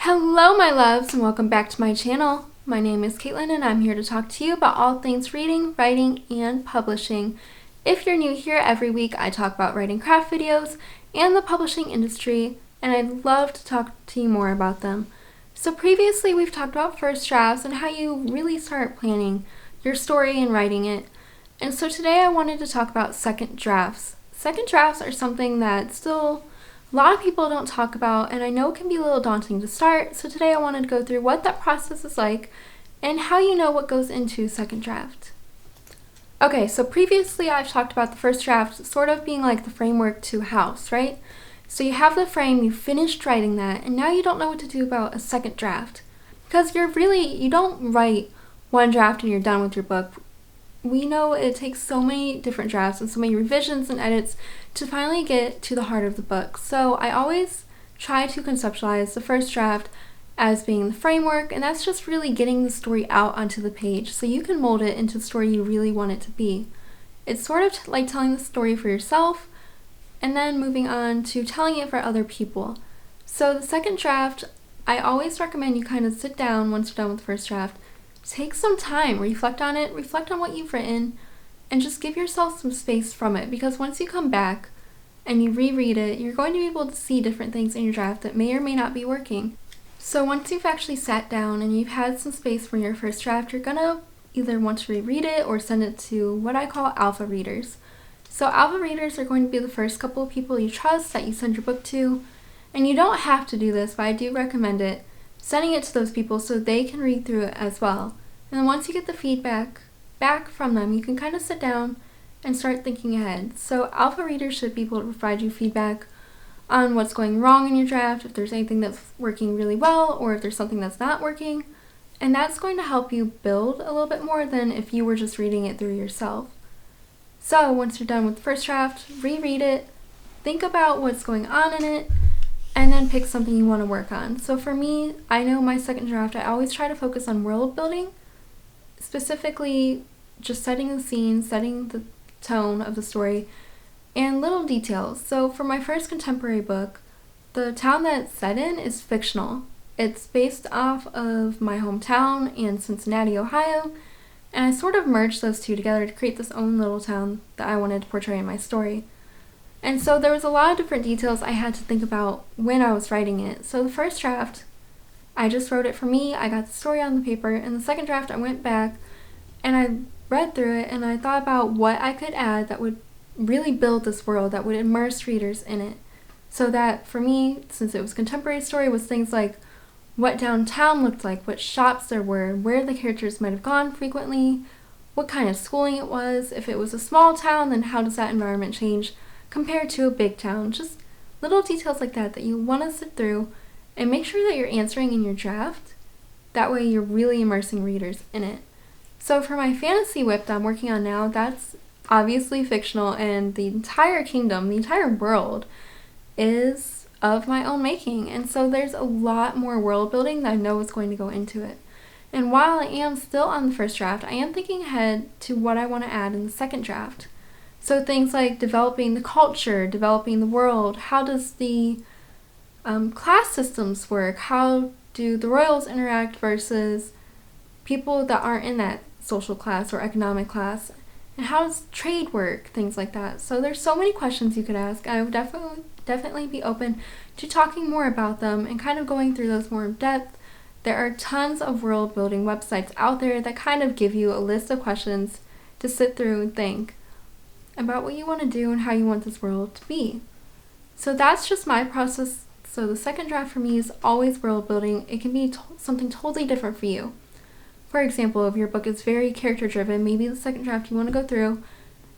Hello my loves and welcome back to my channel. My name is Caitlin and I'm here to talk to you about all things reading, writing, and publishing. If you're new here, every week I talk about writing craft videos and the publishing industry, and I'd love to talk to you more about them. So previously we've talked about first drafts and how you really start planning your story and writing it. And so today I wanted to talk about second drafts. Second drafts are something that still a lot of people don't talk about, and I know it can be a little daunting to start, so today I wanted to go through what that process is like and how you know what goes into second draft. Okay, so previously I've talked about the first draft sort of being like the framework to a house, right? So you have the frame, you finished writing that, and now you don't know what to do about a second draft. Because you don't write one draft and you're done with your book. We know it takes so many different drafts and so many revisions and edits to finally get to the heart of the book. So I always try to conceptualize the first draft as being the framework, and that's just really getting the story out onto the page so you can mold it into the story you really want it to be. It's sort of like telling the story for yourself and then moving on to telling it for other people. So the second draft, I always recommend you kind of sit down once you're done with the first draft. Take some time, reflect on it, reflect on what you've written, and just give yourself some space from it, because once you come back and you reread it, you're going to be able to see different things in your draft that may or may not be working. So once you've actually sat down and you've had some space from your first draft, you're going to either want to reread it or send it to what I call alpha readers. So alpha readers are going to be the first couple of people you trust that you send your book to, and you don't have to do this, but I do recommend it. Sending it to those people so they can read through it as well. And then once you get the feedback back from them, you can kind of sit down and start thinking ahead. So alpha readers should be able to provide you feedback on what's going wrong in your draft, if there's anything that's working really well, or if there's something that's not working. And that's going to help you build a little bit more than if you were just reading it through yourself. So once you're done with the first draft, reread it, think about what's going on in it, and then pick something you want to work on. So for me, I know my second draft, I always try to focus on world building, specifically just setting the scene, setting the tone of the story, and little details. So for my first contemporary book, the town that it's set in is fictional. It's based off of my hometown in Cincinnati, Ohio, and I sort of merged those two together to create this own little town that I wanted to portray in my story. And so there was a lot of different details I had to think about when I was writing it. So the first draft, I just wrote it for me, I got the story on the paper, and the second draft I went back and I read through it and I thought about what I could add that would really build this world, that would immerse readers in it. So that for me, since it was a contemporary story, was things like what downtown looked like, what shops there were, where the characters might have gone frequently, what kind of schooling it was. If it was a small town, then how does that environment change compared to a big town? Just little details like that you want to sit through and make sure that you're answering in your draft. That way you're really immersing readers in it. So for my fantasy whip that I'm working on now, that's obviously fictional, and the entire kingdom, the entire world is of my own making. And so there's a lot more world building that I know is going to go into it. And while I am still on the first draft, I am thinking ahead to what I want to add in the second draft. So things like developing the culture, developing the world, how does the class systems work, how do the royals interact versus people that aren't in that social class or economic class, and how does trade work, things like that. So there's so many questions you could ask. I would definitely be open to talking more about them and kind of going through those more in depth. There are tons of world building websites out there that kind of give you a list of questions to sit through and think about what you want to do and how you want this world to be. So that's just my process. So the second draft for me is always world building. It can be something totally different for you. For example, if your book is very character driven, maybe the second draft you want to go through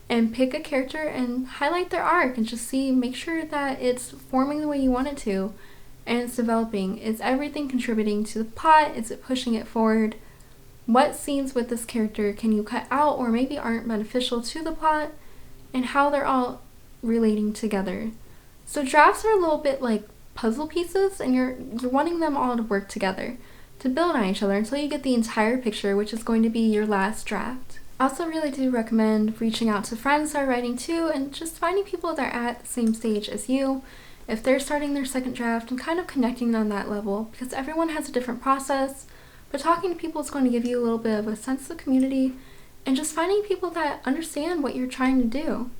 and pick a character and highlight their arc and just make sure that it's forming the way you want it to and it's developing. Is everything contributing to the plot? Is it pushing it forward? What scenes with this character can you cut out or maybe aren't beneficial to the plot, and how they're all relating together. So drafts are a little bit like puzzle pieces, and you're wanting them all to work together to build on each other until you get the entire picture, which is going to be your last draft. I also really do recommend reaching out to friends that are writing too, and just finding people that are at the same stage as you if they're starting their second draft, and kind of connecting on that level, because everyone has a different process. But talking to people is going to give you a little bit of a sense of community and just finding people that understand what you're trying to do.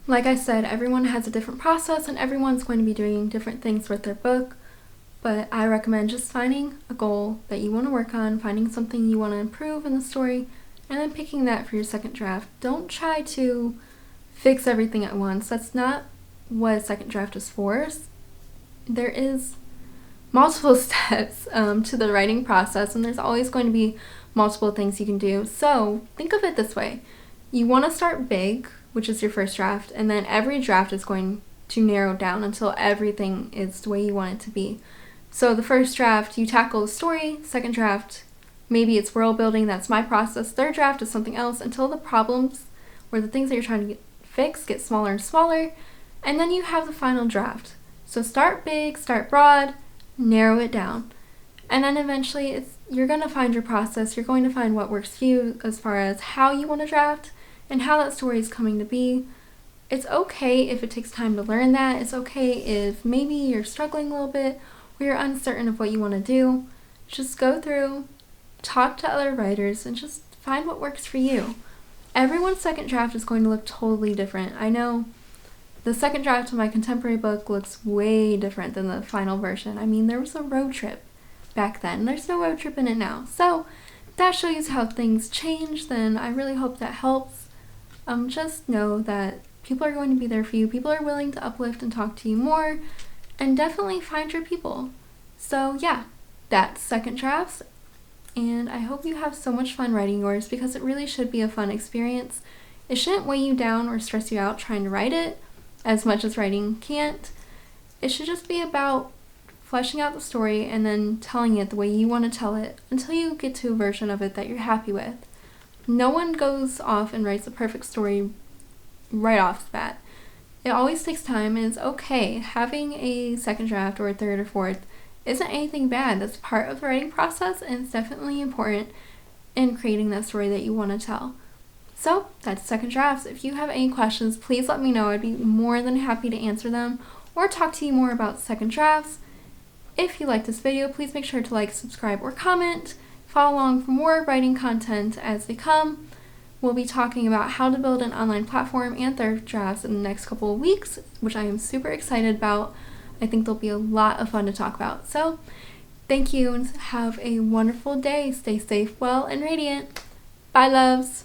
Like I said, everyone has a different process and everyone's going to be doing different things with their book, but I recommend just finding a goal that you want to work on, finding something you want to improve in the story, and then picking that for your second draft. Don't try to fix everything at once. That's not what a second draft is for. There is multiple steps to the writing process, and there's always going to be multiple things you can do. So think of it this way. You want to start big, which is your first draft, and then every draft is going to narrow down until everything is the way you want it to be. So the first draft, you tackle the story. Second draft, maybe it's world building. That's my process. Third draft is something else until the problems or the things that you're trying to fix get smaller and smaller. And then you have the final draft. So start big, start broad, narrow it down. And then eventually you're going to find your process. You're going to find what works for you as far as how you want to draft and how that story is coming to be. It's okay if it takes time to learn that. It's okay if maybe you're struggling a little bit or you're uncertain of what you want to do. Just go through, talk to other writers, and just find what works for you. Everyone's second draft is going to look totally different. I know the second draft of my contemporary book looks way different than the final version. I mean, there was a road trip back then. There's no road trip in it now. So that shows you how things change. Then I really hope that helps. Just know that people are going to be there for you. People are willing to uplift and talk to you more, and definitely find your people. So yeah, that's second drafts, and I hope you have so much fun writing yours, because it really should be a fun experience. It shouldn't weigh you down or stress you out trying to write it, as much as writing can't. It should just be about fleshing out the story and then telling it the way you want to tell it until you get to a version of it that you're happy with. No one goes off and writes a perfect story right off the bat. It always takes time, and it's okay. Having a second draft or a third or fourth isn't anything bad. That's part of the writing process, and it's definitely important in creating that story that you want to tell. So that's second drafts. If you have any questions, please let me know. I'd be more than happy to answer them or talk to you more about second drafts. If you like this video, please make sure to like, subscribe, or comment. Follow along for more writing content as they come. We'll be talking about how to build an online platform and third drafts in the next couple of weeks, which I am super excited about. I think there'll be a lot of fun to talk about. So thank you and have a wonderful day. Stay safe, well, and radiant. Bye, loves.